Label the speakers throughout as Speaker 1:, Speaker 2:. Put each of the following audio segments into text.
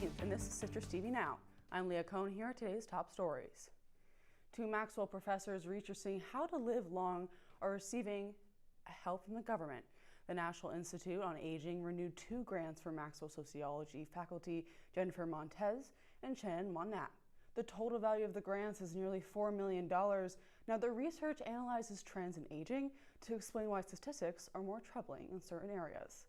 Speaker 1: 14th, and this is Citrus TV Now. I'm Leah Cohn. Here are today's top stories. Two Maxwell professors researching how to live long are receiving help from the government. The National Institute on Aging renewed 2 grants for Maxwell sociology faculty Jennifer Montez and Chen Monat. The total value of the grants is nearly $4 million. Now, the research analyzes trends in aging to explain why statistics are more troubling in certain areas.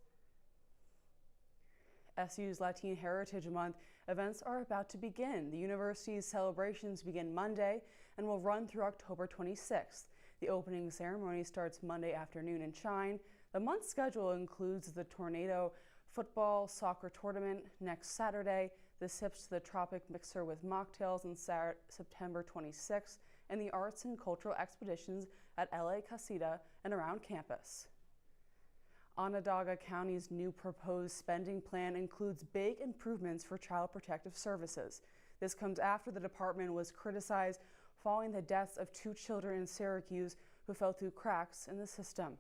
Speaker 1: SU's Latin Heritage Month events are about to begin. The university's celebrations begin Monday and will run through October 26th. The opening ceremony starts Monday afternoon in Shine. The month's schedule includes the Tornado football soccer tournament next Saturday, the Sips to the Tropic Mixer with mocktails on September 26th, and the arts and cultural expeditions at LA Casita and around campus. Onondaga County's new proposed spending plan includes big improvements for child protective services. This comes after the department was criticized following the deaths of 2 children in Syracuse who fell through cracks in the system.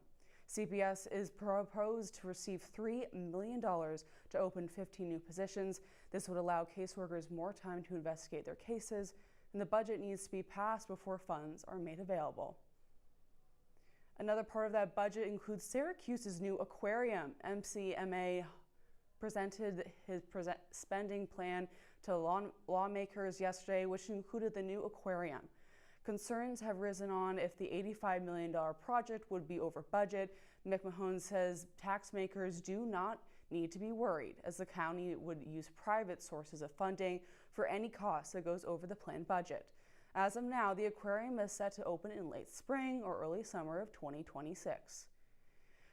Speaker 1: CPS is proposed to receive $3 million to open 15 new positions. This would allow caseworkers more time to investigate their cases, and the budget needs to be passed before funds are made available. Another part of that budget includes Syracuse's new aquarium. MCMA presented his spending plan to lawmakers yesterday, which included the new aquarium. Concerns have risen on if the $85 million project would be over budget. McMahon says taxmakers do not need to be worried, as the county would use private sources of funding for any cost that goes over the planned budget. As of now, the aquarium is set to open in late spring or early summer of 2026.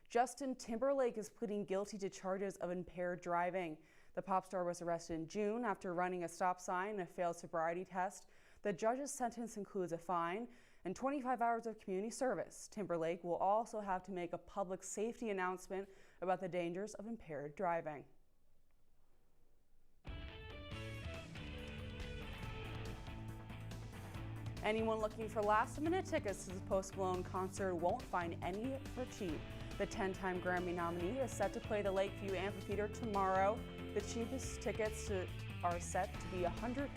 Speaker 1: Justin Timberlake is pleading guilty to charges of impaired driving. The pop star was arrested in June after running a stop sign and a failed sobriety test. The judge's sentence includes a fine and 25 hours of community service. Timberlake will also have to make a public safety announcement about the dangers of impaired driving. Anyone looking for last-minute tickets to the Post Malone concert won't find any for cheap. The 10-time Grammy nominee is set to play the Lakeview Amphitheater tomorrow. The cheapest tickets are set to be $100.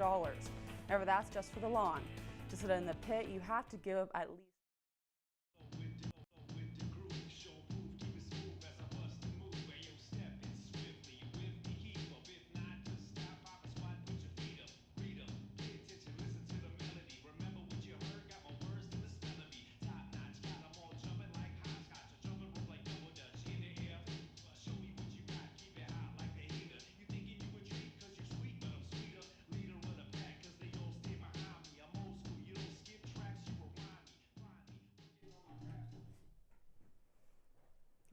Speaker 1: However, that's just for the lawn. To sit in the pit, you have to give up at least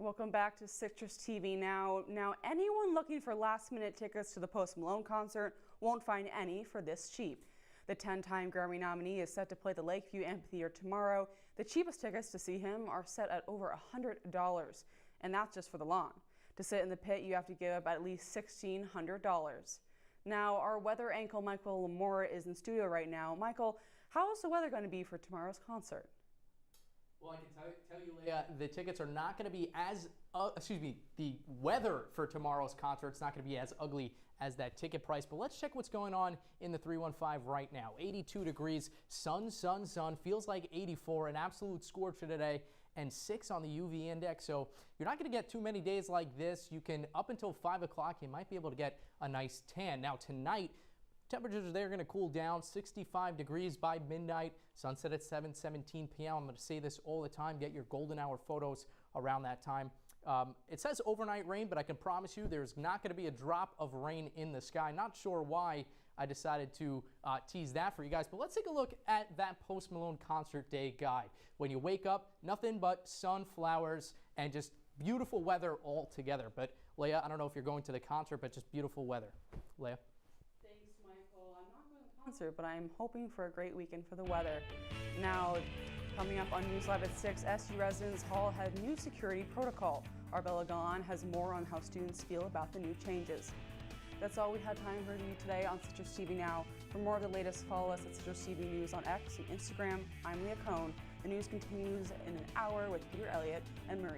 Speaker 1: Welcome back to Citrus TV Now. Now, anyone looking for last-minute tickets to the Post Malone concert won't find any for this cheap. The 10-time Grammy nominee is set to play the Lakeview Amphitheater tomorrow. The cheapest tickets to see him are set at over $100, and that's just for the lawn. To sit in the pit, you have to give up at least $1,600. Now, our weather anchor Michael Lamorte is in studio right now. Michael, how is the weather going to be for tomorrow's concert?
Speaker 2: Well, I can tell you, Leah, the tickets are not going to be as, the weather for tomorrow's concert is not going to be as ugly as that ticket price. But let's check what's going on in the 315 right now. 82 degrees, sun, feels like 84, an absolute scorcher today, and 6 on the UV index. So you're not going to get too many days like this. You can, up until 5 o'clock, you might be able to get a nice tan. Now, tonight, temperatures are going to cool down, 65 degrees by midnight, sunset at 7:17 p.m. I'm going to say this all the time, get your golden hour photos around that time. It says overnight rain, but I can promise you there's not going to be a drop of rain in the sky. Not sure why I decided to tease that for you guys, but let's take a look at that Post Malone concert day guide. When you wake up, nothing but sunflowers and just beautiful weather all together. But Leah, I don't know if you're going to the concert, but just beautiful weather. Leah?
Speaker 1: But I'm hoping for a great weekend for the weather. Now, coming up on News Live at 6, SU Residence Hall had new security protocol. Arbella Galan has more on how students feel about the new changes. That's all we had time for you today on Citrus TV Now. For more of the latest, follow us at Citrus TV News on X and Instagram. I'm Leah Cohn. The news continues in an hour with Peter Elliott and Marie.